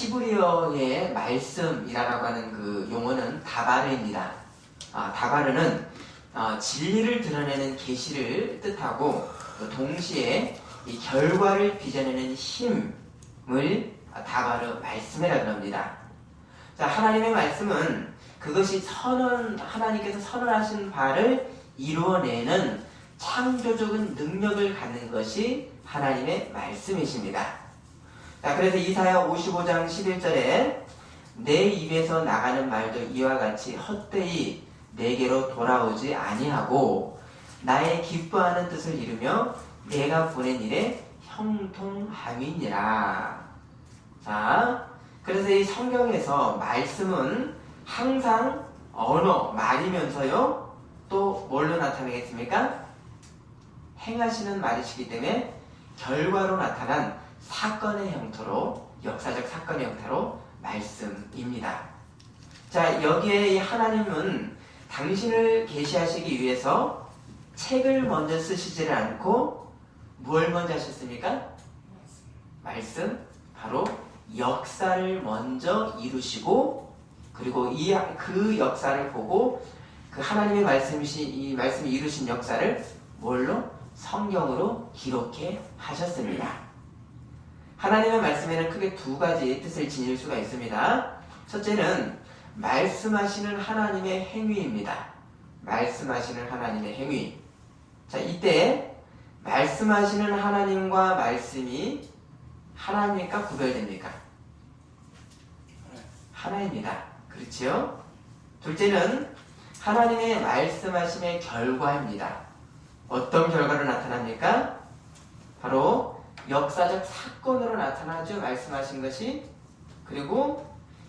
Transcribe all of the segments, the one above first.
히브리어의 말씀이라고 하는 그 용어는 다바르입니다. 다바르는 진리를 드러내는 계시를 뜻하고 또 동시에 이 결과를 빚어내는 힘을 다바르 말씀이라고 합니다. 자, 하나님의 말씀은 그것이 하나님께서 선언하신 바를 이루어내는 창조적인 능력을 갖는 것이 하나님의 말씀이십니다. 자, 그래서 이사야 55장 11절에 내 입에서 나가는 말도 이와 같이 헛되이 내게로 돌아오지 아니하고 나의 기뻐하는 뜻을 이루며 내가 보낸 일에 형통함이니라. 자, 그래서 이 성경에서 말씀은 항상 언어, 말이면서요 또 뭘로 나타내겠습니까? 행하시는 말이시기 때문에 결과로 나타난 사건의 형태로, 역사적 사건의 형태로 말씀입니다. 자, 여기에 이 하나님은 당신을 계시하시기 위해서 책을 먼저 쓰시지를 않고 뭘 먼저 하셨습니까? 말씀, 바로 역사를 먼저 이루시고, 그리고 그 역사를 보고 그 하나님의 이 말씀이 이루신 역사를 뭘로? 성경으로 기록해 하셨습니다. 하나님의 말씀에는 크게 두 가지 뜻을 지닐 수가 있습니다. 첫째는 말씀하시는 하나님의 행위입니다. 말씀하시는 하나님의 행위. 자, 이때 말씀하시는 하나님과 말씀이 하나입니까? 구별됩니까? 하나입니다. 그렇지요? 둘째는 하나님의 말씀하심의 결과입니다. 어떤 결과로 나타납니까? 바로 역사적 사건으로 나타나죠. 말씀하신 것이. 그리고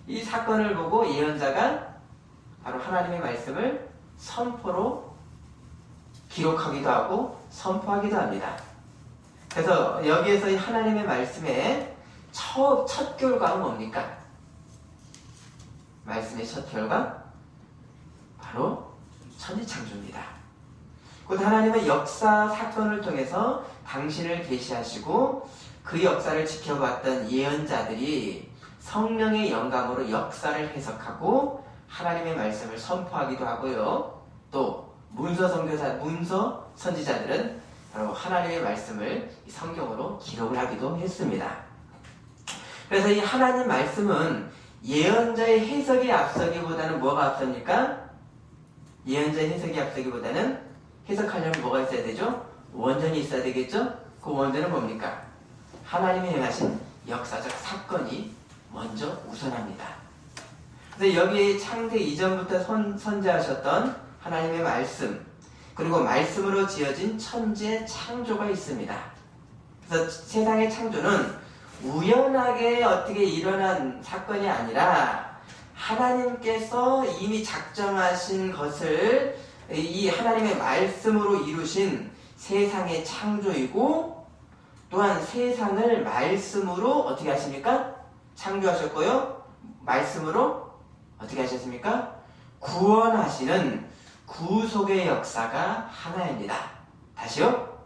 이 사건을 보고 예언자가 바로 하나님의 말씀을 선포로 기록하기도 하고 선포하기도 합니다. 그래서 여기에서 이 하나님의 말씀의 첫 결과는 뭡니까? 말씀의 첫 결과? 바로 천지창조입니다. 곧 하나님의 역사 사건을 통해서 당신을 계시하시고 그 역사를 지켜봤던 예언자들이 성령의 영감으로 역사를 해석하고 하나님의 말씀을 선포하기도 하고요. 또 문서 선지자들은 바로 하나님의 말씀을 성경으로 기록을 하기도 했습니다. 그래서 이 하나님 말씀은 예언자의 해석이 앞서기보다는 뭐가 앞섭니까? 예언자의 해석이 앞서기보다는 해석하려면 뭐가 있어야 되죠? 원전이 있어야 되겠죠? 그 원전은 뭡니까? 하나님이 행하신 역사적 사건이 먼저 우선합니다. 그래서 여기에 창세 이전부터 선지하셨던 하나님의 말씀, 그리고 말씀으로 지어진 천지의 창조가 있습니다. 그래서 세상의 창조는 우연하게 어떻게 일어난 사건이 아니라 하나님께서 이미 작정하신 것을 이 하나님의 말씀으로 이루신 세상의 창조이고, 또한 세상을 말씀으로 어떻게 하십니까? 창조하셨고요. 말씀으로 어떻게 하셨습니까? 구원하시는 구속의 역사가 하나입니다. 다시요.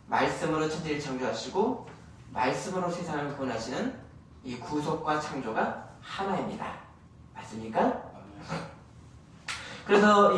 말씀으로 천지를 창조하시고 말씀으로 세상을 구원하시는 이 구속과 창조가 하나입니다. 맞습니까? 그래서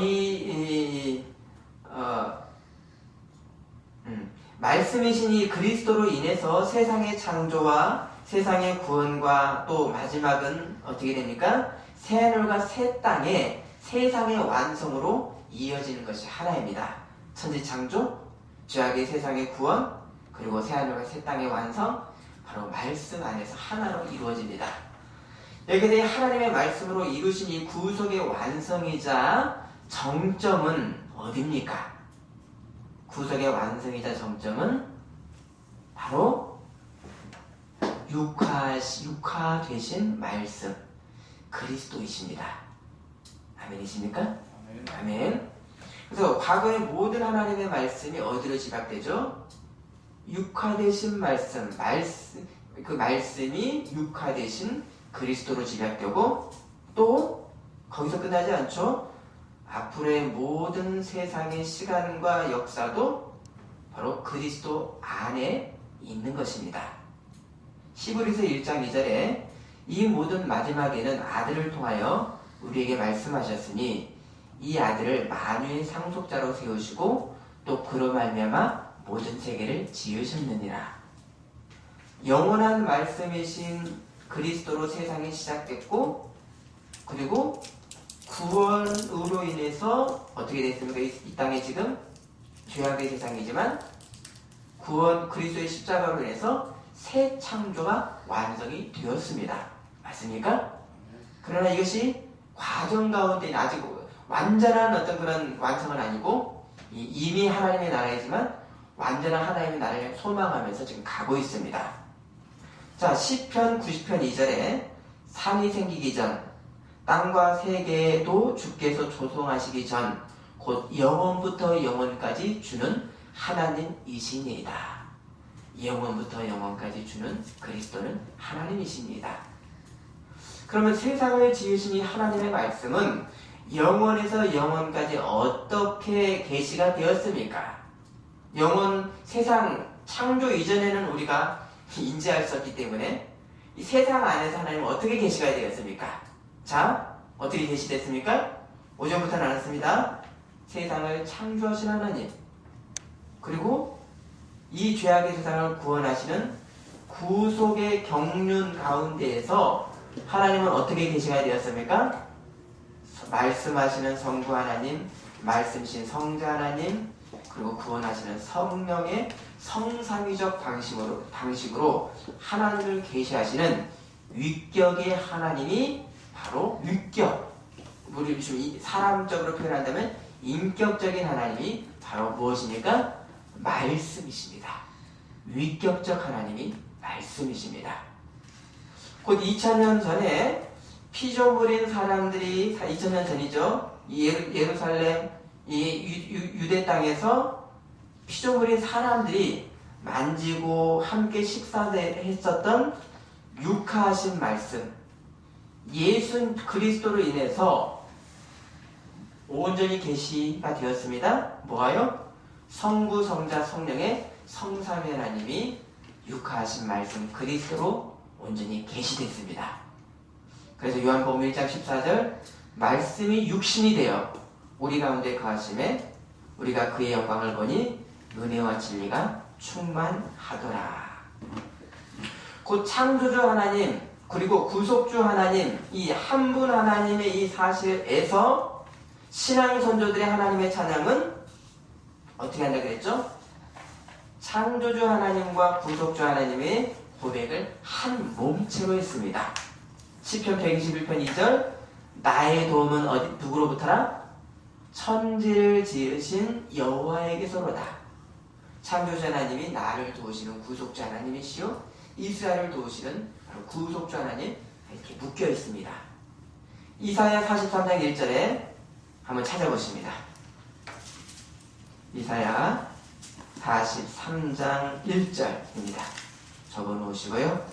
말씀이신 이 그리스도로 인해서 세상의 창조와 세상의 구원과 또 마지막은 어떻게 됩니까? 새하늘과 새 땅의 세상의 완성으로 이어지는 것이 하나입니다. 천지창조, 죄악의 세상의 구원, 그리고 새하늘과 새 땅의 완성, 바로 말씀 안에서 하나로 이루어집니다. 여기에 하나님의 말씀으로 이루신 이 구속의 완성이자 정점은 어디입니까? 구속의 완성이자 정점은 바로 육화되신 말씀, 그리스도이십니다. 아멘이십니까? 아멘. 그래서 과거의 모든 하나님의 말씀이 어디로 집약되죠? 육화되신 말씀, 그 말씀이 육화되신 그리스도로 집약되고, 또 거기서 끝나지 않죠. 앞으로의 모든 세상의 시간과 역사도 바로 그리스도 안에 있는 것입니다. 히브리서 1장 2절에 이 모든 마지막에는 아들을 통하여 우리에게 말씀하셨으니 이 아들을 만유의 상속자로 세우시고 또 그로 말미암아 모든 세계를 지으셨느니라. 영원한 말씀이신 그리스도로 세상이 시작됐고, 그리고 구원으로 인해서 어떻게 됐습니까? 이 땅에 지금 죄악의 세상이지만 구원 그리스도의 십자가로 인해서 새 창조가 완성이 되었습니다. 맞습니까? 그러나 이것이 과정 가운데 아직 완전한 어떤 그런 완성은 아니고 이미 하나님의 나라이지만 완전한 하나님의 나라를 소망하면서 지금 가고 있습니다. 자, 시편 90편 2절에 산이 생기기 전 땅과 세계도 주께서 조성하시기 전 곧 영원부터 영원까지 주는 하나님이시니이다. 영원부터 영원까지 주는 그리스도는 하나님이십니다. 그러면 세상을 지으신 이 하나님의 말씀은 영원에서 영원까지 어떻게 계시가 되었습니까? 영원 세상 창조 이전에는 우리가 인지할 수 없기 때문에 이 세상 안에서 하나님은 어떻게 계시가 되었습니까? 자, 어떻게 계시됐습니까? 5절부터 나눴습니다. 세상을 창조하신 하나님, 그리고 이 죄악의 세상을 구원하시는 구속의 경륜 가운데에서 하나님은 어떻게 계시가 되었습니까? 말씀하시는 성부 하나님, 말씀이신 성자 하나님, 그리고 구원하시는 성령의 성삼위적 방식으로 하나님을 계시하시는 위격의 하나님이 바로 위격, 우리 지금 사람적으로 표현한다면 인격적인 하나님이 바로 무엇입니까? 말씀이십니다. 위격적 하나님이 말씀이십니다. 곧 2000년 전에 피조물인 사람들이 2000년 전이죠. 예루살렘 유대 땅에서 피조물인 사람들이 만지고 함께 식사했었던 육화하신 말씀, 예수 그리스도로 인해서 온전히 계시가 되었습니다. 뭐가요? 성부, 성자, 성령의 성삼위 하나님이 육화하신 말씀 그리스도로 온전히 계시됐습니다. 그래서 요한복음 1장 14절 말씀이 육신이 되어 우리 가운데 거하심에 우리가 그의 영광을 보니 은혜와 진리가 충만하더라. 곧 창조주 하나님 그리고 구속주 하나님 이 한 분 하나님의 이 사실에서 신앙의 선조들의 하나님의 찬양은 어떻게 한다 그랬죠? 창조주 하나님과 구속주 하나님의 고백을 한 몸체로 했습니다. 시편 121편 2절 나의 도움은 누구로부터라? 천지를 지으신 여호와에게서로다. 창조주 하나님이 나를 도우시는 구속주 하나님이시요 이스라엘을 도우시는 바로 구속주 하나님 이렇게 묶여 있습니다. 이사야 43장 1절에 한번 찾아보십니다. 이사야 43장 1절입니다. 적어놓으시고요.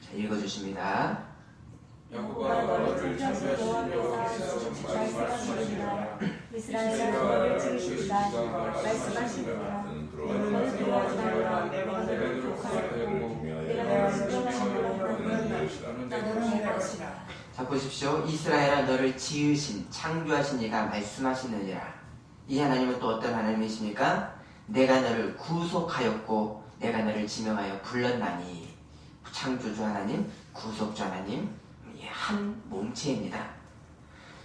자, 읽어주십니다. 야곱아 너를 창조하신 여호와께서 말씀하시니라. 이스라엘아 너를 지으시리라 말씀하시니라. 너를 도와주라. 내가 너를 구속하였고 내가 너를 지으시고 너는 내가 것이라. 자, 보십시오. 이스라엘아 너를 지으신 창조하신 이가 말씀하시느니라. 이 하나님은 또 어떤 하나님이십니까? 내가 너를 구속하였고 내가 너를 지명하여 불렀나니. 창조주 하나님, 구속주 하나님 한 몸체입니다.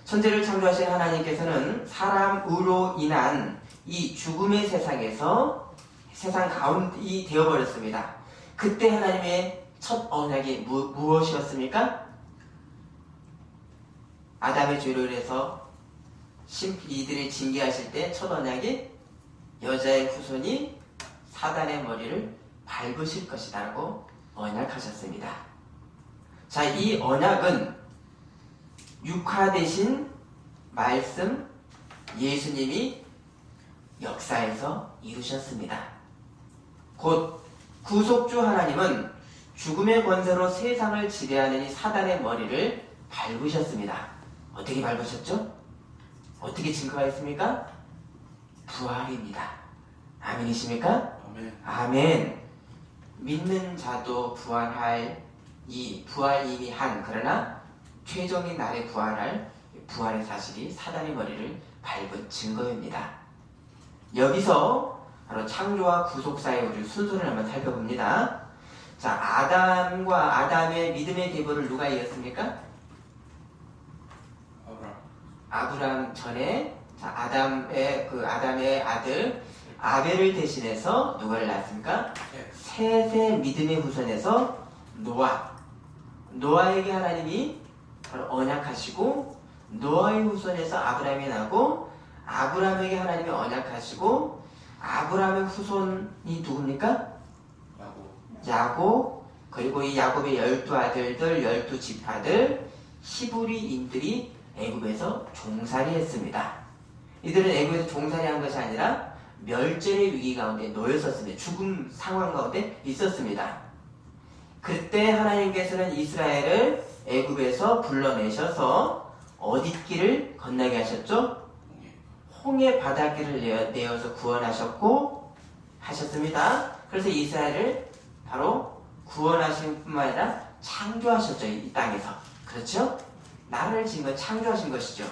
천지를 창조하신 하나님께서는 사람으로 인한 이 죽음의 세상에서 세상 가운데 되어버렸습니다. 그때 하나님의 첫 언약이 무엇이었습니까? 아담의 죄로 인해서 이들을 징계하실 때 첫 언약이 여자의 후손이 사단의 머리를 밟으실 것이라고 언약하셨습니다. 자, 이 언약은 육화되신 말씀 예수님이 역사에서 이루셨습니다. 곧 구속주 하나님은 죽음의 권세로 세상을 지배하는 이 사단의 머리를 밟으셨습니다. 어떻게 밟으셨죠? 어떻게 증거가 있습니까? 부활입니다. 아멘이십니까? 아멘. 아멘. 믿는 자도 부활할 이 부활 이미 한 그러나 최종의 날에 부활할 부활의 사실이 사단의 머리를 밟은 증거입니다. 여기서 바로 창조와 구속사의 우리 순서를 한번 살펴봅니다. 자, 아담과 아담의 믿음의 계보를 누가 이었습니까? 아브람 전에 자, 아담의 아들 아벨을 대신해서 누가를 낳았습니까? 셋의 믿음의 후손에서 노아에게 하나님이 바로 언약하시고 노아의 후손에서 아브라함이 나고 아브라함에게 하나님이 언약하시고 아브라함의 후손이 누굽니까? 야곱. 그리고 이 야곱의 12아들들 12지파들 히브리인들이 애굽에서 종살이 했습니다. 이들은 애굽에서 종살이 한 것이 아니라 멸절의 위기 가운데 놓였었습니다. 죽음 상황 가운데 있었습니다. 그때 하나님께서는 이스라엘을 애굽에서 불러내셔서 어디 길을 건너게 하셨죠? 홍해 바닷길을 내어서 구원하셨고 하셨습니다. 그래서 이스라엘을 바로 구원하신 뿐만 아니라 창조하셨죠. 이 땅에서. 그렇죠? 나라를 지은 건 창조하신 것이죠.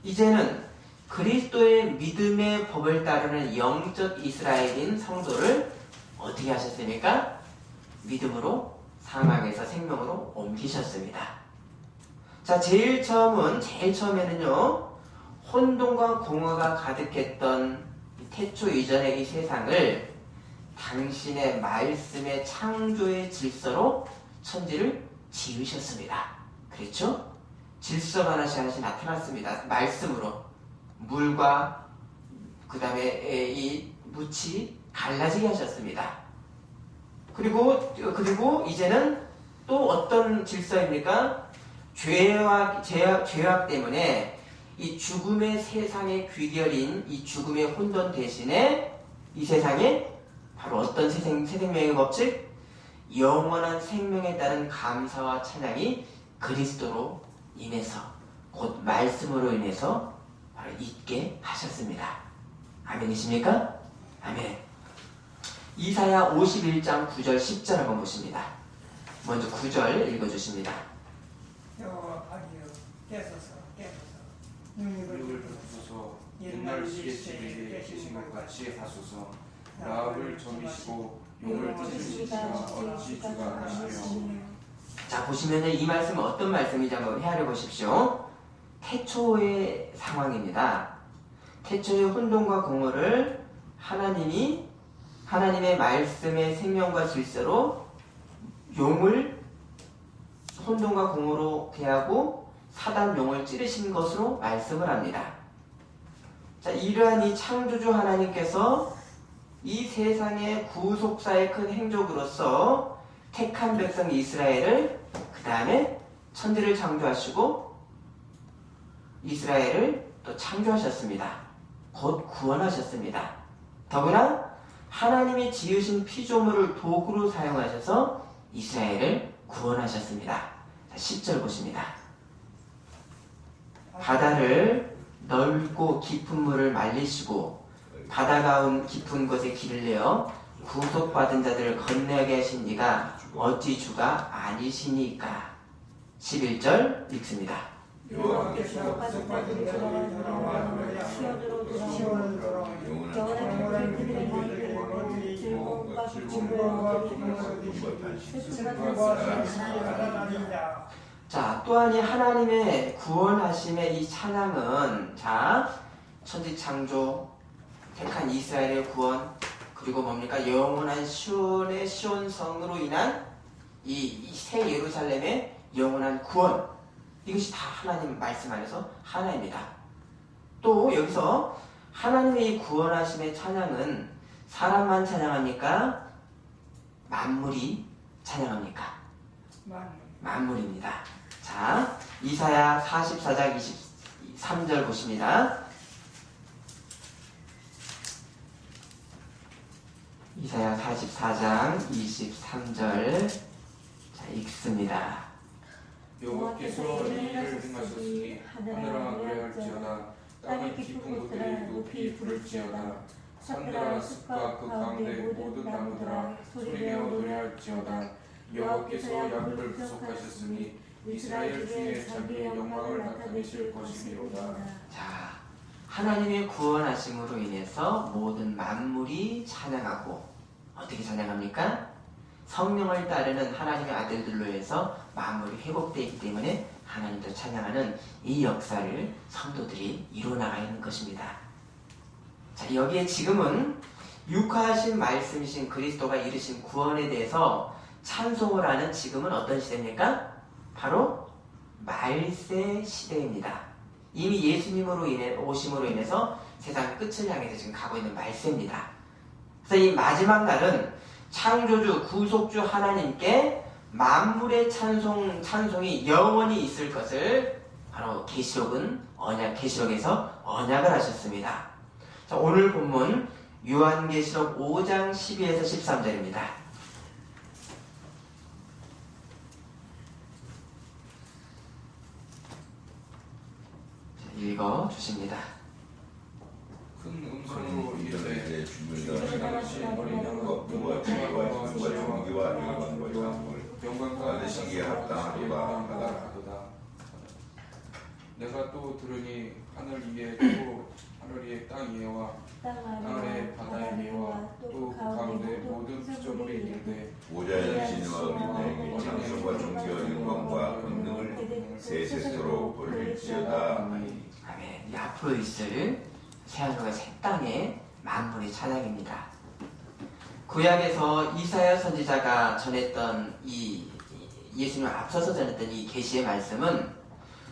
이제는 그리스도의 믿음의 법을 따르는 영적 이스라엘인 성도를 어떻게 하셨습니까? 믿음으로 사망에서 생명으로 옮기셨습니다. 자, 제일 처음에는요, 혼돈과 공허가 가득했던 태초 이전의 이 세상을 당신의 말씀의 창조의 질서로 천지를 지으셨습니다. 그렇죠? 질서가 하나씩 나타났습니다. 말씀으로. 물과 그 다음에 이 묻이 갈라지게 하셨습니다. 그리고 이제는 또 어떤 질서입니까? 죄악 때문에 이 죽음의 세상의 귀결인 이 죽음의 혼돈 대신에 이 세상에 바로 어떤 새 생명의 법칙? 영원한 생명에 따른 감사와 찬양이 그리스도로 인해서 곧 말씀으로 인해서 바로 있게 하셨습니다. 아멘이십니까? 아멘. 이사야 51장 9절 10절 한번 보십니다. 먼저 9절 읽어주십니다. 여호와여 깨소서 능력을 부소서 옛날 시계집에 계신 것 같이 하소서. 라합을 점이시고 용을 찢으시기가 어찌 주가 하시며. 자, 보시면은 이 말씀은 어떤 말씀인지 한번 헤아려 보십시오. 태초의 상황입니다. 태초의 혼돈과 공허를 하나님의 말씀의 생명과 질서로 용을 혼돈과 공허로 대하고 사단 용을 찌르신 것으로 말씀을 합니다. 자, 이러한 이 창조주 하나님께서 이 세상의 구속사의 큰 행적으로서 택한 백성 이스라엘을 그 다음에 천지를 창조하시고 이스라엘을 또 창조하셨습니다. 곧 구원하셨습니다. 더구나 하나님이 지으신 피조물을 도구로 사용하셔서 이스라엘을 구원하셨습니다. 자, 10절 보십니다. 바다를 넓고 깊은 물을 말리시고 바다 가운 깊은 곳에 길을 내어 구속받은 자들을 건너게 하신 이가 어찌 주가 아니시니까. 11절 읽습니다. 여호와께서 구속받은 자를 돌아와 시온으로 시온으로 돌아오니 영원한 영원한 그들의 그들의 머리를 즐거움과 즐거움과 기쁨을 기쁨을 슬픔과 다시 하나님이다. 자, 또한 이 하나님의 구원하심의 이 찬양은 자, 천지 창조, 택한 이스라엘의 구원, 그리고 뭡니까? 영원한 시온의 시온성으로 인한 이 새 예루살렘의 영원한 구원, 이것이 다 하나님 말씀 안에서 하나입니다. 또 여기서 하나님의 이 구원하심의 찬양은 사람만 찬양합니까? 만물이 찬양합니까? 만물입니다. 자, 이사야 44장 23절 보십니다. 이사야 44장 23절 자, 읽습니다. 여호와께서 이 일을 행하셨으니 하늘아 노래할지어다. 땅의 깊은 곳들아 높이 부를지어다. 산들아 숲과 그 가운데 모든 나무들아 소리내어 노래할지어다. 여호와께서 야곱을 구속하셨으니 이스라엘 중에 자기의 영광을 나타내실 것이미로다. 자, 하나님의 구원하심으로 인해서 모든 만물이 찬양하고 어떻게 찬양합니까? 성령을 따르는 하나님의 아들들로 해서 만물이 회복되어 있기 때문에 하나님도 찬양하는 이 역사를 성도들이 이루어나가는 것입니다. 자, 여기에 지금은 육화하신 말씀이신 그리스도가 이루신 구원에 대해서 찬송을 하는 지금은 어떤 시대입니까? 바로 말세 시대입니다. 이미 예수님으로 오심으로 인해서 세상 끝을 향해서 지금 가고 있는 말세입니다. 그래서 이 마지막 날은 창조주 구속주 하나님께 만물의 찬송이 영원히 있을 것을 바로 계시록에서 언약을 하셨습니다. 자, 오늘 본문 요한계시록 5장 12에서 13절입니다. 읽어 주십니다. 큰 음성으로 이르되 내 주물다 주신 어린 양과 누가 주와 종기와 영광과 영광을 영광과 받으시기에 합당하도다. 하도다. 내가 또 들으니 하늘 위에 땅 위에와 땅 아래 바다의 위에와 또 그 가운데 모든 피조물이 있는데 보좌의 신과 은혜 장성과 존귀와 영광과 권능을 세세토록 돌릴지어다. 아멘. 이 앞으로 있을 새하늘과 새 땅의 만물의 찬양입니다. 구약에서 이사야 선지자가 전했던 예수님을 앞서서 전했던 이 계시의 말씀은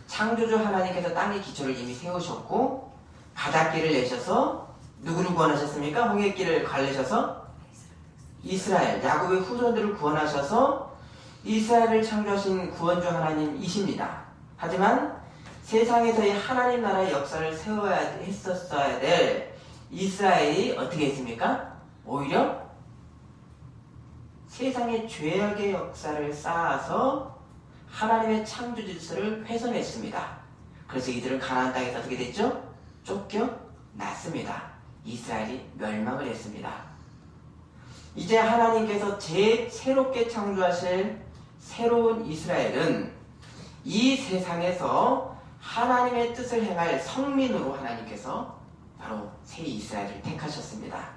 창조주 하나님께서 땅의 기초를 이미 세우셨고 바닷길을 내셔서 누구를 구원하셨습니까? 홍해길을 갈르셔서 이스라엘, 야곱의 후손들을 구원하셔서 이스라엘을 창조하신 구원주 하나님이십니다. 하지만 세상에서의 하나님 나라의 역사를 했었어야 될 이스라엘이 어떻게 했습니까? 오히려 세상의 죄악의 역사를 쌓아서 하나님의 창조 질서를 훼손했습니다. 그래서 이들은 가나안 땅에서 어떻게 됐죠? 쫓겨났습니다. 이스라엘이 멸망을 했습니다. 이제 하나님께서 새롭게 창조하실 새로운 이스라엘은 이 세상에서 하나님의 뜻을 행할 성민으로 하나님께서 바로 새 이스라엘을 택하셨습니다.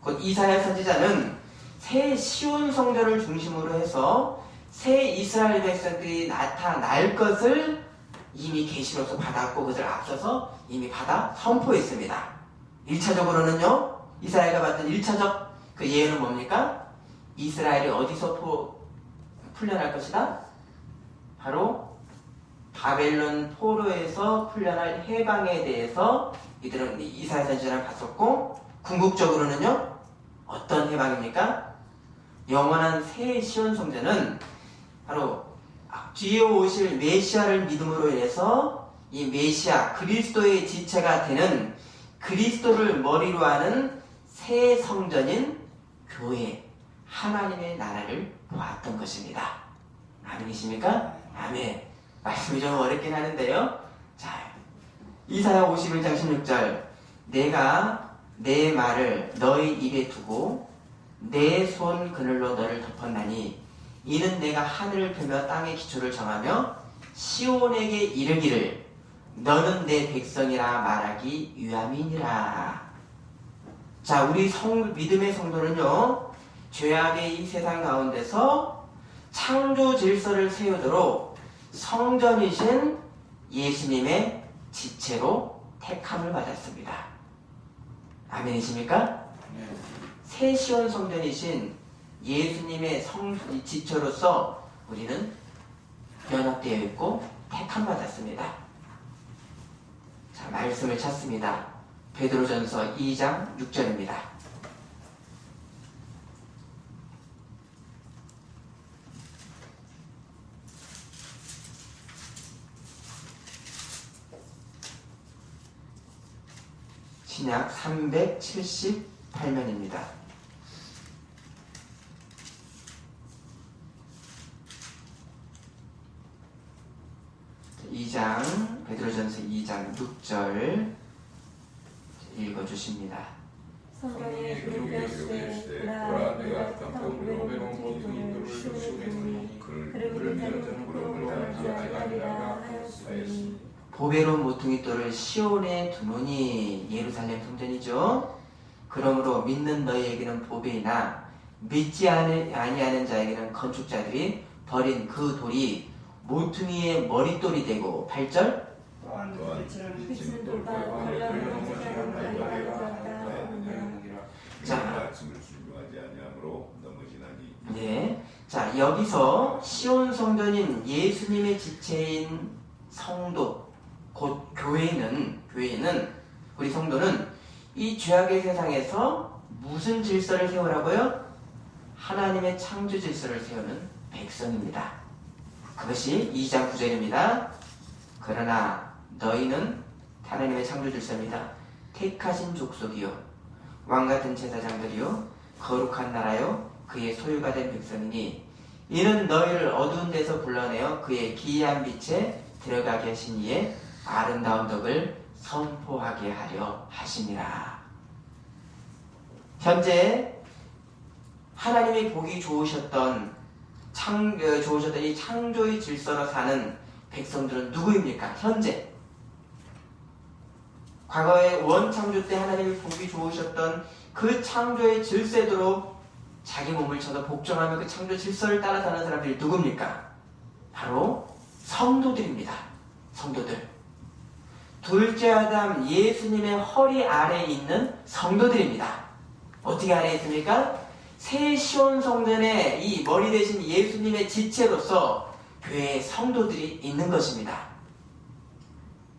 곧 이사야 선지자는 새 시온 성전을 중심으로 해서 새 이스라엘 백성들이 나타날 것을 이미 계시로서 받았고 그것을 앞서서 이미 받아 선포했습니다. 1차적으로는요, 이스라엘가 받은 1차적 그 예언은 뭡니까? 이스라엘이 어디서 풀려날 것이다? 바로 바벨론 포로에서 풀려날 해방에 대해서 이들은 이사야 선지자를 봤었고, 궁극적으로는요, 어떤 해방입니까? 영원한 새 시온 성전은 바로 뒤에 오실 메시아를 믿음으로 인해서 이 메시아 그리스도의 지체가 되는 그리스도를 머리로 하는 새 성전인 교회 하나님의 나라를 보았던 것입니다. 아멘이십니까? 아멘. 말씀이 좀 어렵긴 하는데요. 자, 이사야 51장 16절 내가 내 말을 너희 입에 두고 내 손 그늘로 너를 덮었나니 이는 내가 하늘을 펴며 땅의 기초를 정하며 시온에게 이르기를 너는 내 백성이라 말하기 위함이니라. 자, 우리 믿음의 성도는요, 죄악의 이 세상 가운데서 창조 질서를 세우도록 성전이신 예수님의 지체로 택함을 받았습니다. 아멘이십니까? 네. 새 시온 성전이신 예수님의 지체로서 우리는 연합되어 있고 택함 받았습니다. 자, 말씀을 찾습니다. 베드로전서 2장 6절입니다. 신약 378면입니다. 2장 베드로전서 2장 2장 6절 읽어주십니다. 성경에 기록되었으되 보라 내가 땅 위로 모든 인도를 시오에 두니 그를 믿는 자는 그로 말미암아 하리라 하였으니. 보배로운 모퉁이돌을 시온에 두노니 예루살렘 성전이죠. 그러므로 믿는 너희에게는 보배이나 믿지 아니하는 자에게는 건축자들이 버린 그 돌이 모퉁이의 머릿돌이 되고 8절 또한 빛은 빛은 돌과 걸려 넘어지지 않으리라. 자. 말씀을 순종하지 아니하므로 넘어지나니. 네. 자, 여기서 시온 성전인 예수님의 지체인 성도, 곧 교회는 우리 성도는 이 죄악의 세상에서 무슨 질서를 세우라고요? 하나님의 창조 질서를 세우는 백성입니다. 그것이 2장 9절입니다. 그러나 너희는 하나님의 창조 질서입니다. 택하신 족속이요 왕같은 제사장들이요 거룩한 나라요 그의 소유가 된 백성이니 이는 너희를 어두운 데서 불러내어 그의 기이한 빛에 들어가게 하신 이의 아름다운 덕을 선포하게 하려 하시니라. 현재 하나님이 보기 좋으셨던 이 창조의 질서로 사는 백성들은 누구입니까? 현재 과거의 원창조 때 하나님이 보기 좋으셨던 그 창조의 질서대로 자기 몸을 쳐서 복종하며 그 창조 질서를 따라 사는 사람들이 누굽니까? 바로 성도들입니다. 성도들. 둘째 아담 예수님의 허리 아래에 있는 성도들입니다. 어떻게 아래에 있습니까? 새 시온 성전에 이 머리 대신 예수님의 지체로서 교회의 성도들이 있는 것입니다.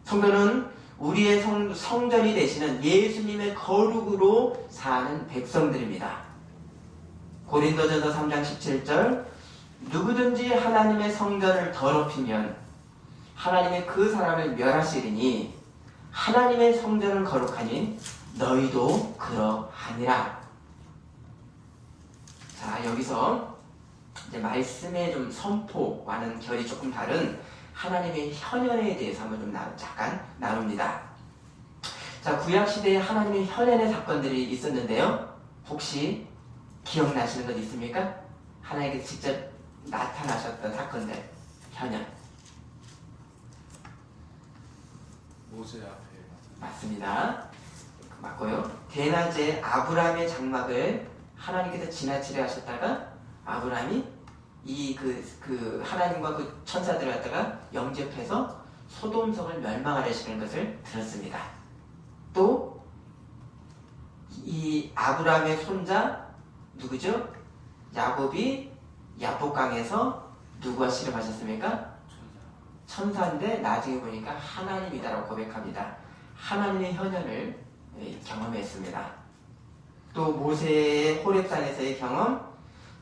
성도는 우리의 성전이 되시는 예수님의 거룩으로 사는 백성들입니다. 고린도전서 3장 17절 누구든지 하나님의 성전을 더럽히면 하나님의 그 사람을 멸하시리니 하나님의 성전은 거룩하니 너희도 그러하니라. 자, 여기서 이제 말씀의 좀 선포와는 결이 조금 다른 하나님의 현현에 대해서 한번 좀 잠깐 나눕니다. 자, 구약시대에 하나님의 현현의 사건들이 있었는데요. 혹시 기억나시는 것 있습니까? 하나님께서 직접 나타나셨던 사건들, 현현. 모세 앞에 맞습니다. 맞고요. 대낮에 아브라함의 장막을 하나님께서 지나치려 하셨다가 아브라함이 하나님과 그 천사들을 갖다가 영접해서 소돔성을 멸망하려시는 것을 들었습니다. 또 이 아브라함의 손자 누구죠? 야곱이 야복강에서 누구와 씨름하셨습니까? 천사인데 나중에 보니까 하나님이다라고 고백합니다. 하나님의 현현을 경험했습니다. 또 모세의 호렙산에서의 경험,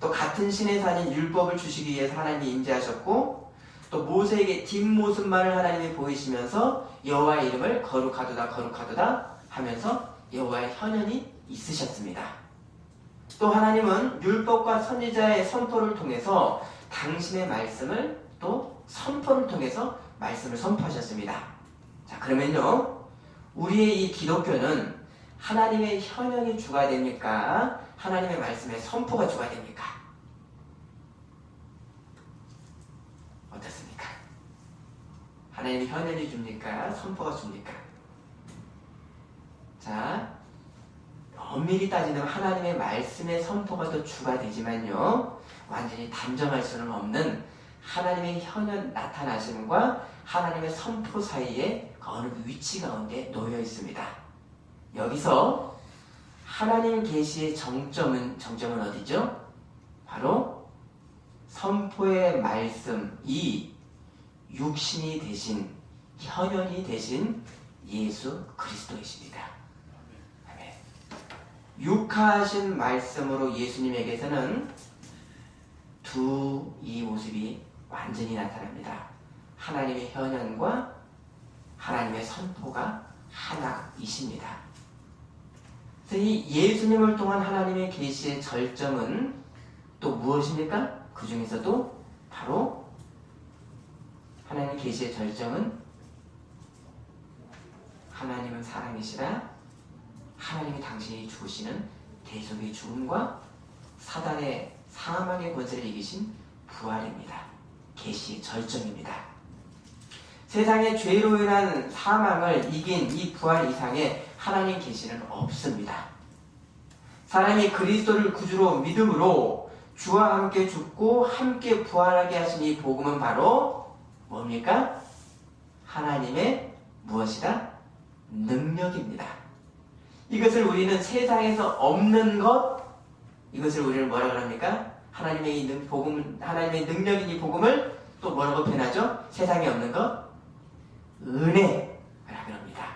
또 같은 신의 산인 율법을 주시기 위해서 하나님이 임재하셨고, 또 모세에게 뒷모습만을 하나님이 보이시면서 여호와의 이름을 거룩하도다 거룩하도다 하면서 여호와의 현현이 있으셨습니다. 또 하나님은 율법과 선지자의 선포를 통해서 당신의 말씀을 또 선포를 통해서 말씀을 선포하셨습니다. 자, 그러면요, 우리의 이 기독교는 하나님의 현현이 주가 됩니까? 하나님의 말씀의 선포가 주가 됩니까? 어떻습니까? 하나님의 현현이 줍니까? 선포가 줍니까? 자, 엄밀히 따지면 하나님의 말씀의 선포가 더 주가 되지만요, 완전히 단정할 수는 없는 하나님의 현현 나타나심과 하나님의 선포 사이에 어느 위치 가운데 놓여 있습니다. 여기서 하나님 계시의 정점은 어디죠? 바로 선포의 말씀, 이 육신이 되신, 현현이 되신 예수 그리스도이십니다. 아멘. 육하신 말씀으로 예수님에게서는 이 모습이 완전히 나타납니다. 하나님의 현현과 하나님의 선포가 하나이십니다. 그래서 이 예수님을 통한 하나님의 계시의 절정은 또 무엇입니까? 그 중에서도 바로 하나님의 계시의 절정은 하나님은 사랑이시라. 하나님이 당신이 주시는 대속의 죽음과 사단의 사망의 권세를 이기신 부활입니다. 계시의 절정입니다. 세상의 죄로 인한 사망을 이긴 이 부활 이상의 하나님 계시는 없습니다. 사람이 그리스도를 구주로 믿음으로 주와 함께 죽고 함께 부활하게 하신 이 복음은 바로 뭡니까? 하나님의 무엇이다? 능력입니다. 이것을 우리는 세상에서 없는 것, 이것을 우리는 뭐라고 합니까? 하나님의 이 복음, 하나님의 능력인 이 복음을 또 뭐라고 표현하죠? 세상에 없는 것, 은혜라고 합니다.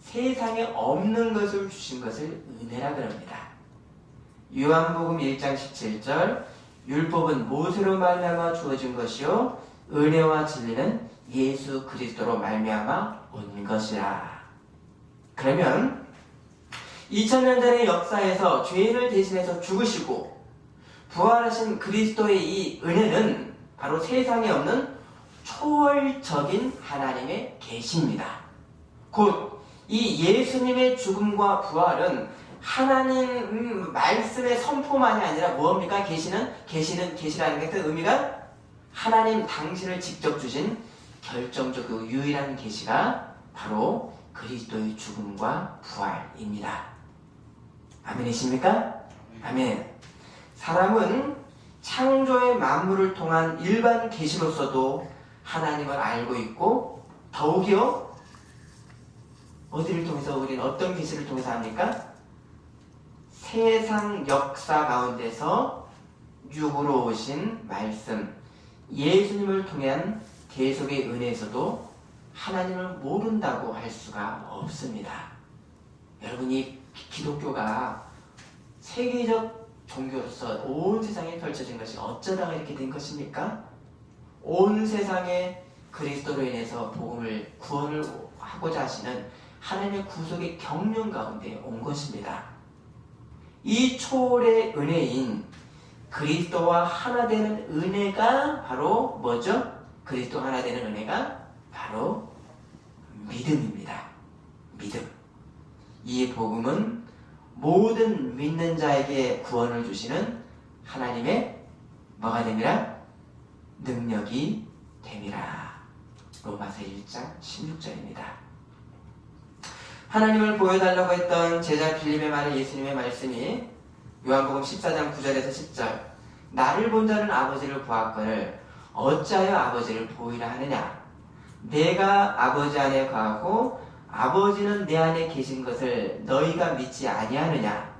세상에 없는 것을 주신 것을 은혜라고 합니다. 요한복음 1장 17절, 율법은 모세로 말미암아 주어진 것이요 은혜와 진리는 예수 그리스도로 말미암아 온 것이라. 그러면 2000년 전의 역사에서 죄인을 대신해서 죽으시고 부활하신 그리스도의 이 은혜는 바로 세상에 없는 초월적인 하나님의 계시입니다. 곧 이 예수님의 죽음과 부활은 하나님 말씀의 선포만이 아니라 뭡니까? 계시라는 게 그 의미가 하나님 당신을 직접 주신 결정적이고 유일한 계시가 바로 그리스도의 죽음과 부활입니다. 아멘이십니까? 아멘. 사람은 창조의 만물을 통한 일반 계시로서도 하나님을 알고 있고 더욱이요 어디를 통해서 우리는 어떤 계시를 통해서 합니까? 세상 역사 가운데서 육으로 오신 말씀 예수님을 통한 대속의 은혜에서도 하나님을 모른다고 할 수가 없습니다. 여러분 이 기독교가 세계적 종교로서 온 세상에 펼쳐진 것이 어쩌다가 이렇게 된 것입니까? 온 세상에 그리스도로 인해서 복음을 구원을 하고자 하시는 하나님의 구속의 경륜 가운데 온 것입니다. 이 초월의 은혜인 그리스도와 하나 되는 은혜가 바로 뭐죠? 그리스도 하나 되는 은혜가 바로 믿음입니다. 믿음. 이 복음은 모든 믿는 자에게 구원을 주시는 하나님의 뭐가 됨이라? 능력이 됨이라. 로마서 1장 16절입니다. 하나님을 보여달라고 했던 제자 빌립의 말에 예수님의 말씀이 요한복음 14장 9절에서 10절 나를 본 자는 아버지를 보았거늘 어찌하여 아버지를 보이라 하느냐 내가 아버지 안에 거하고 아버지는 내 안에 계신 것을 너희가 믿지 아니하느냐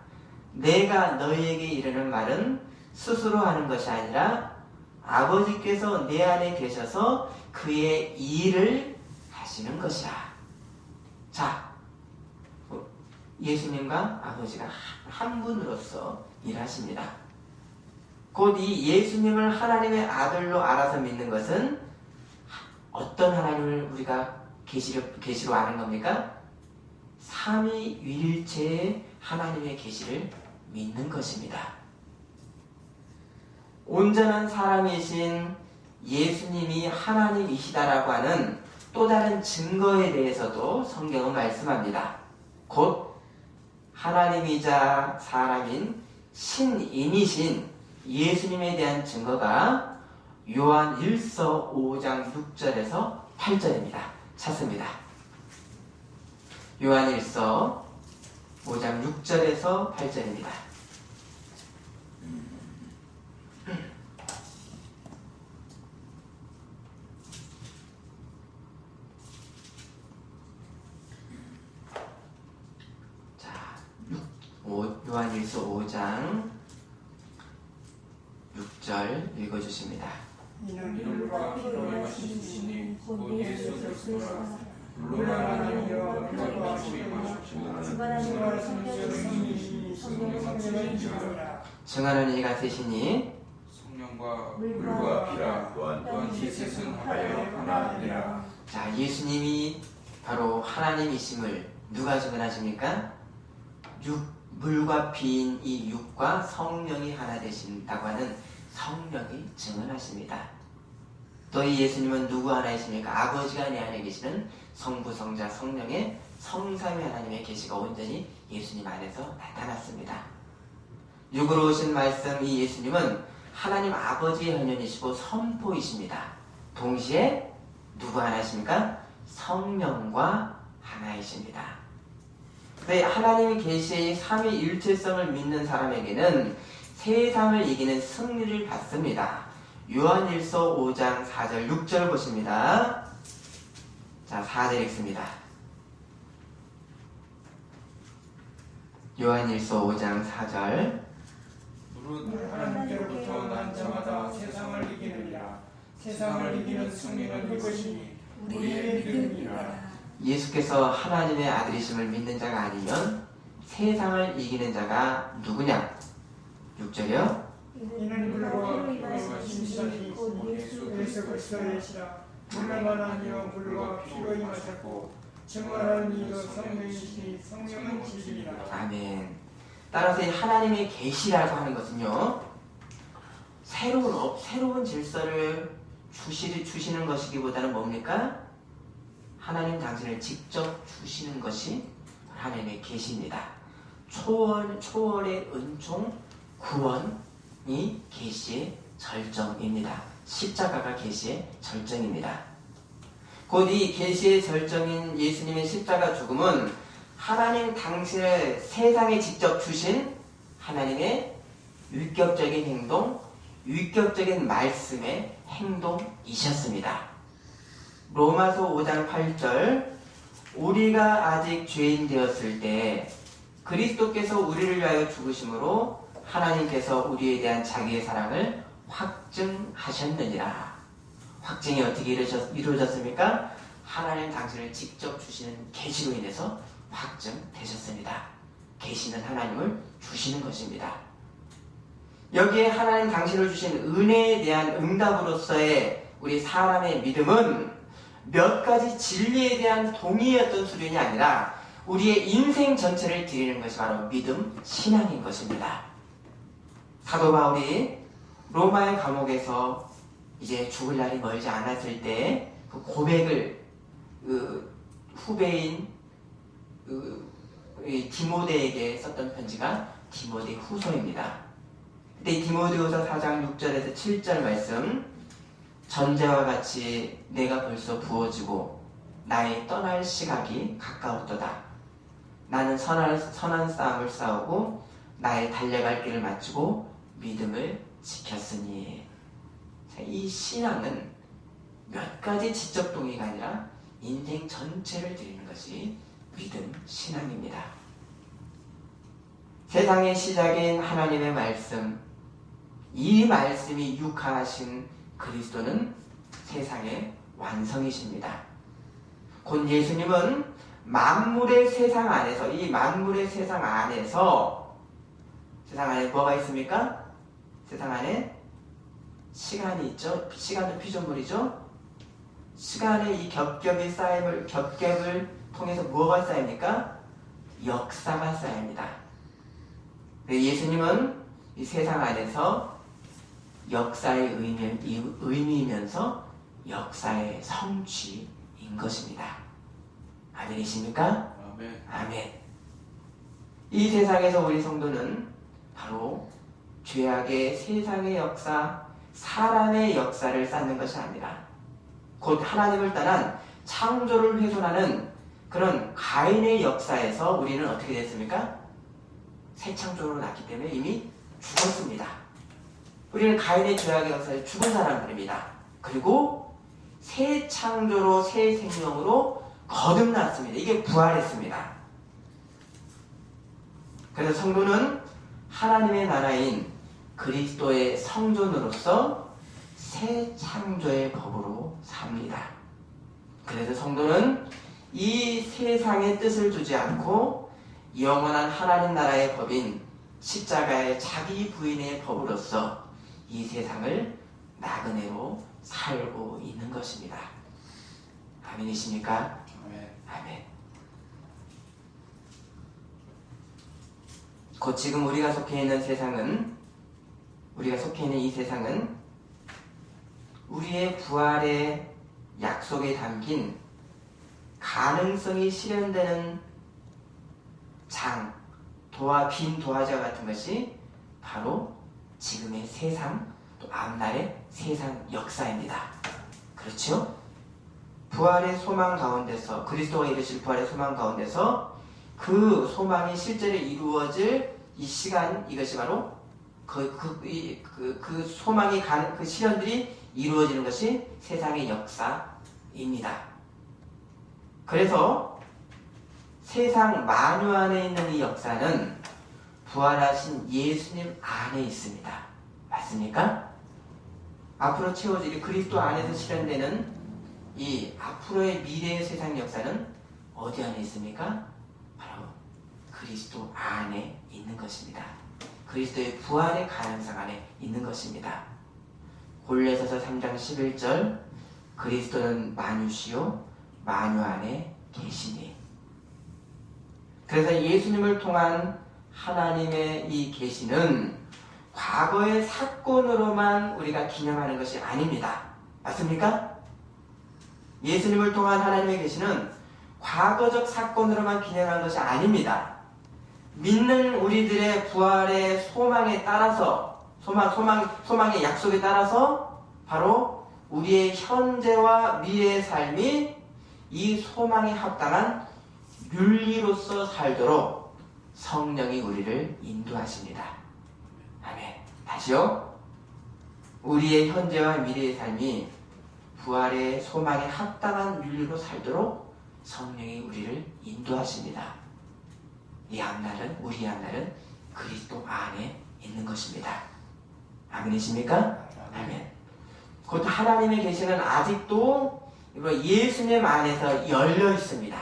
내가 너희에게 이르는 말은 스스로 하는 것이 아니라 아버지께서 내 안에 계셔서 그의 일을 하시는 것이라. 자, 예수님과 아버지가 한 분으로서 일하십니다. 곧 이 예수님을 하나님의 아들로 알아서 믿는 것은 어떤 하나님을 우리가 계시로 아는 겁니까? 삼위일체의 하나님의 계시를 믿는 것입니다. 온전한 사람이신 예수님이 하나님이시다라고 하는 또 다른 증거에 대해서도 성경은 말씀합니다. 곧 하나님이자 사람인 신인이신 예수님에 대한 증거가 요한 1서 5장 6절에서 8절입니다. 찾습니다. 요한 1서 5장 6절에서 8절입니다. 요한 1서 5장 6절 읽어주십니다. 이는 이름과 피로 마시시니 곧 예수 그리스도라 물론 하나님이여 물과 피로 마시고 증언하는 이가 되시니 성령과 물과 피라 또한 셋은 하여 하나니라. 자, 예수님이 바로 하나님이심을 누가 증언하십니까? 물과 피인 이 육과 성령이 하나 되신다고 하는 성령이 증언하십니다. 또 이 예수님은 누구 하나이십니까? 아버지가 내 안에 계시는 성부, 성자, 성령의 성삼위 하나님의 계시가 온전히 예수님 안에서 나타났습니다. 육으로 오신 말씀 이 예수님은 하나님 아버지의 현현이시고 선포이십니다. 동시에 누구 하나이십니까? 성령과 하나이십니다. 하나님의 계시의 삼위일체성을 믿는 사람에게는 세상을 이기는 승리를 받습니다. 요한일서 5장 4절 6절 보십니다. 자, 4절 읽습니다. 요한일서 5장 4절. 무릇 하나님께로부터 난 자마다 세상을 이기느니라. 세상을 이기는 승리는 이것이니 우리의 믿음이라. 예수께서 하나님의 아들이심을 믿는 자가 아니면 세상을 이기는 자가 누구냐? 6절이요. 이는 불과 피로 진실이 곧 예수 그리스도이시라. 물만 아니요 물과 피로 임하셨고 증언하는 이도 성령이시니 성령은 진리라. 아멘. 따라서 이 하나님의 계시라고 하는 것은요, 새로운 질서를 주시는 것이기보다는 뭡니까? 하나님 당신을 직접 주시는 것이 하나님의 계시입니다. 초월의 은총, 구원이 계시의 절정입니다. 십자가가 계시의 절정입니다. 곧 이 계시의 절정인 예수님의 십자가 죽음은 하나님 당신을 세상에 직접 주신 하나님의 위격적인 행동, 위격적인 말씀의 행동이셨습니다. 로마서 5장 8절, 우리가 아직 죄인 되었을 때 그리스도께서 우리를 위하여 죽으심으로 하나님께서 우리에 대한 자기의 사랑을 확증하셨느니라. 확증이 어떻게 이루어졌습니까? 하나님 당신을 직접 주시는 계시로 인해서 확증되셨습니다. 계시는 하나님을 주시는 것입니다. 여기에 하나님 당신을 주신 은혜에 대한 응답으로서의 우리 사람의 믿음은 몇 가지 진리에 대한 동의였던 수준이 아니라 우리의 인생 전체를 드리는 것이 바로 믿음, 신앙인 것입니다. 사도 바울이 로마의 감옥에서 이제 죽을 날이 멀지 않았을 때 그 고백을 후배인 디모데에게 썼던 편지가 디모데 후서입니다. 근데 디모데후서 4장 6절에서 7절 말씀, 전제와 같이 내가 벌써 부어지고 나의 떠날 시각이 가까웠도다. 나는 선한 싸움을 싸우고 나의 달려갈 길을 마치고 믿음을 지켰으니. 이 신앙은 몇 가지 지적 동의가 아니라 인생 전체를 드리는 것이 믿음, 신앙입니다. 세상의 시작인 하나님의 말씀, 이 말씀이 육화하신 그리스도는 세상의 완성이십니다. 곧 예수님은 만물의 세상 안에서, 이 만물의 세상 안에서, 세상 안에 뭐가 있습니까? 세상 안에 시간이 있죠. 시간도 피조물이죠. 시간의 이 겹겹을 통해서 뭐가 쌓입니까? 역사가 쌓입니다. 예수님은 이 세상 안에서 역사의 의미이면서 역사의 성취인 것입니다. 아멘이십니까? 아멘. 아멘. 이 세상에서 우리 성도는 바로 죄악의 세상의 역사, 사람의 역사를 쌓는 것이 아니라 곧 하나님을 떠난 창조를 훼손하는 그런 가인의 역사에서 우리는 어떻게 됐습니까? 새 창조로 났기 때문에 이미 죽었습니다. 우리는 가인의 죄악의 역사에 죽은 사람들입니다. 그리고 새 창조로, 새 생명으로 거듭났습니다. 이게 부활했습니다. 그래서 성도는 하나님의 나라인 그리스도의 성전으로서 새 창조의 법으로 삽니다. 그래서 성도는 이 세상의 뜻을 두지 않고 영원한 하나님 나라의 법인 십자가의 자기 부인의 법으로서 이 세상을 나그네로 살고 있는 것입니다. 아멘이십니까? 아멘. 아멘. 곧 지금 우리가 속해 있는 이 세상은 우리의 부활의 약속에 담긴 가능성이 실현되는 빈 도화자 같은 것이 바로 지금의 세상, 또 앞날의 세상 역사입니다. 그렇죠? 부활의 소망 가운데서, 그리스도가 이루실 부활의 소망 가운데서 그 소망이 실제로 이루어질 이 시간, 이것이 바로 그 소망이 가는 그 실현들이 이루어지는 것이 세상의 역사입니다. 그래서 세상 만유 안에 있는 이 역사는 부활하신 예수님 안에 있습니다. 맞습니까? 앞으로 채워질 그리스도 안에서 실현되는 이 앞으로의 미래의 세상 역사는 어디 안에 있습니까? 바로 그리스도 안에 있는 것입니다. 그리스도의 부활의 가능성 안에 있는 것입니다. 골로새서 3장 11절 그리스도는 만유시요 만유 안에 계시니. 그래서 예수님을 통한 하나님의 이 계시는 과거의 사건으로만 우리가 기념하는 것이 아닙니다. 맞습니까? 예수님을 통한 하나님의 계시는 과거적 사건으로만 기념하는 것이 아닙니다. 믿는 우리들의 부활의 소망에 따라서 소망의 약속에 따라서 바로 우리의 현재와 미래의 삶이 이 소망에 합당한 윤리로서 살도록 성령이 우리를 인도하십니다. 아멘. 다시요. 우리의 현재와 미래의 삶이 부활의 소망에 합당한 윤리로 살도록 성령이 우리를 인도하십니다. 이 앞날은, 우리 앞날은 그리스도 안에 있는 것입니다. 아멘이십니까? 아멘. 곧 하나님의 계시는 아직도 예수님 안에서 열려 있습니다.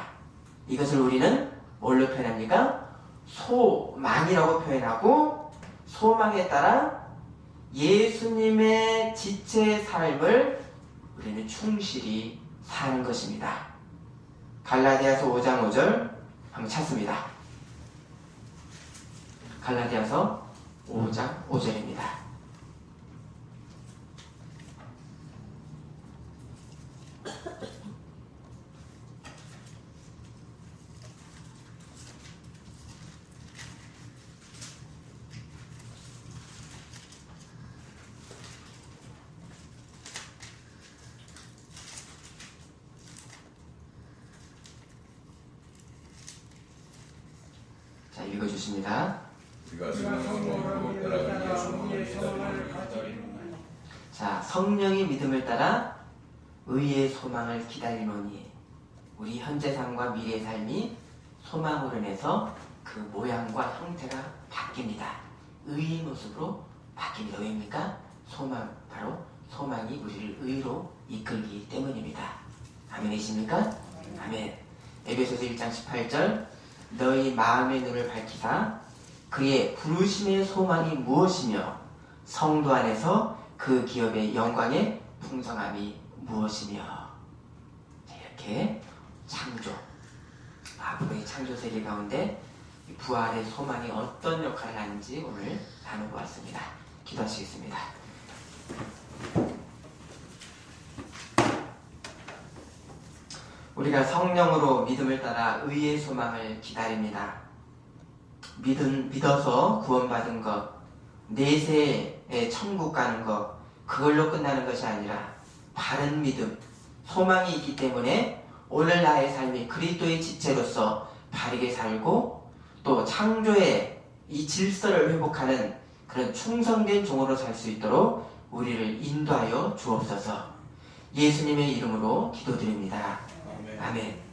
이것을 우리는 뭘로 표현합니까? 소망이라고 표현하고, 소망에 따라 예수님의 지체의 삶을 우리는 충실히 사는 것입니다. 갈라디아서 5장 5절 한번 찾습니다. 갈라디아서 5장 5절입니다. 자, 읽어주십니다. 자, 성령이 믿음을 따라 의의 소망을 기다리노니. 우리 현재 삶과 미래의 삶이 소망으로 인해서 그 모양과 형태가 바뀝니다. 의의 모습으로 바뀝니다. 왜입니까? 소망, 바로 소망이 우리를 의로 이끌기 때문입니다. 아멘이십니까? 아멘. 에베소서 1장 18절 너희 마음의 눈을 밝히사 그의 부르심의 소망이 무엇이며 성도 안에서 그 기업의 영광의 풍성함이 무엇이며. 이렇게 창조, 앞으로의 창조 세계 가운데 부활의 소망이 어떤 역할을 하는지 오늘 나눠보았습니다. 기도하시겠습니다. 우리가 성령으로 믿음을 따라 의의 소망을 기다립니다. 믿어서 구원받은 것, 내세에 천국 가는 것, 그걸로 끝나는 것이 아니라 바른 믿음, 소망이 있기 때문에 오늘 나의 삶이 그리스도의 지체로서 바르게 살고 또 창조의 이 질서를 회복하는 그런 충성된 종으로 살 수 있도록 우리를 인도하여 주옵소서. 예수님의 이름으로 기도드립니다. 아멘.